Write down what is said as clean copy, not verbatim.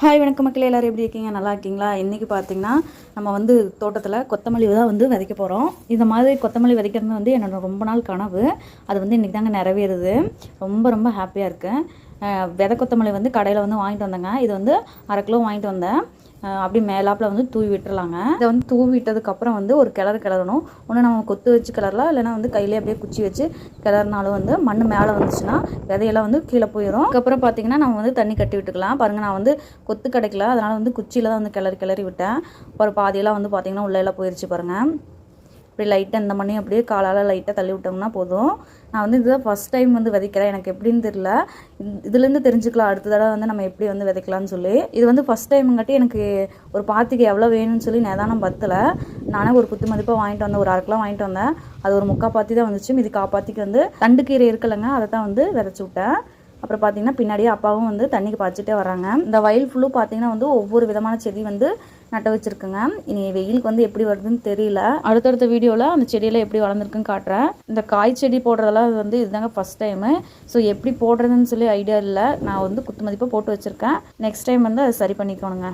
Hi வணக்கம் மக்களே, எல்லோரும் எப்படி இருக்கீங்க? நல்லா இருக்கீங்களா? இன்றைக்கி பார்த்திங்கன்னா நம்ம வந்து தோட்டத்தில் கொத்தமல்லி தான் வந்து விதைக்க போகிறோம். இந்த மாதிரி கொத்தமல்லி விதைக்கிறது வந்து என்னோட ரொம்ப நாள் கனவு. அது வந்து இன்றைக்கி தாங்க நிறைவேறுது. ரொம்ப ரொம்ப ஹாப்பியாக இருக்கேன். விதை கொத்தமல்லி வந்து கடையில் வந்து வாங்கிட்டு வந்தேங்க. இது வந்து 1/2 கிலோ வாங்கிட்டு வந்தேன். அப்படி மேலாப்பில் வந்து தூவி விட்டுறலாங்க. இதை வந்து தூவி விட்டதுக்கப்புறம் வந்து ஒரு கிளறணும். ஒன்று நம்ம கொத்து வச்சு கிளறலாம், இல்லைனா வந்து கையிலே அப்படியே குச்சி வச்சு கிளறினாலும் வந்து மண் மேலே வந்துச்சுன்னா விதையெல்லாம் வந்து கீழே போயிடும். அதுக்கப்புறம் பார்த்திங்கன்னா நம்ம வந்து தண்ணி கட்டி விட்டுக்கலாம். பாருங்கள், நான் வந்து கொத்து கிடைக்கல, அதனால் வந்து குச்சியில் தான் வந்து கிளறி விட்டேன். அப்புறம் பாதியெல்லாம் வந்து பார்த்திங்கன்னா உள்ளெல்லாம் போயிடுச்சு பாருங்கள். இப்படி லைட்டாக இந்த மண்ணையும் அப்படியே காலால் லைட்டாக தள்ளி விட்டோம்னா போதும். நான் வந்து இதுதான் ஃபஸ்ட் டைம் வந்து விதைக்கிறேன். எனக்கு எப்படின்னு தெரியல. இதுலேருந்து தெரிஞ்சுக்கலாம் அடுத்த தடவை வந்து நம்ம எப்படி வந்து விதைக்கலாம்னு சொல்லி. இது வந்து ஃபஸ்ட் டைமுங்காட்டி எனக்கு ஒரு பாத்திக்கு எவ்வளோ வேணும்னு சொல்லி நிதானம் பத்தலை. நானே ஒரு குத்து மதிப்பாக வாங்கிட்டு வந்தேன். ஒரு 1/2 கிலோ வாங்கிட்டு வந்தேன். அது ஒரு 3/4 பாத்தி தான் வந்துச்சு. மீதி 1/4 பாத்திக்கு வந்து தண்டுக்கீரை இருக்குல்லங்க, அதை தான் வந்து விதைச்சி விட்டேன். அப்புறம் பார்த்திங்கன்னா பின்னாடியே அப்பாவும் வந்து தண்ணிக்கு பாய்ச்சிட்டே வராங்க. இந்த வயல் ஃபுல்லும் பார்த்திங்கன்னா வந்து ஒவ்வொரு விதமான செடி வந்து நட்ட வச்சுருக்குங்க. இனி வெயிலுக்கு வந்து எப்படி வருதுன்னு தெரியல. அடுத்தடுத்த வீடியோவில் அந்த செடியில் எப்படி வளர்ந்துருக்குன்னு காட்டுறேன். இந்த காய் செடி போடுறதெல்லாம் வந்து இதுதாங்க ஃபஸ்ட் டைமு. ஸோ எப்படி போடுறதுன்னு சொல்லி ஐடியா இல்லை. நான் வந்து குத்து மதிப்பாக போட்டு வச்சுருக்கேன். நெக்ஸ்ட் டைம் வந்து அதை சரி பண்ணிக்கணுங்க.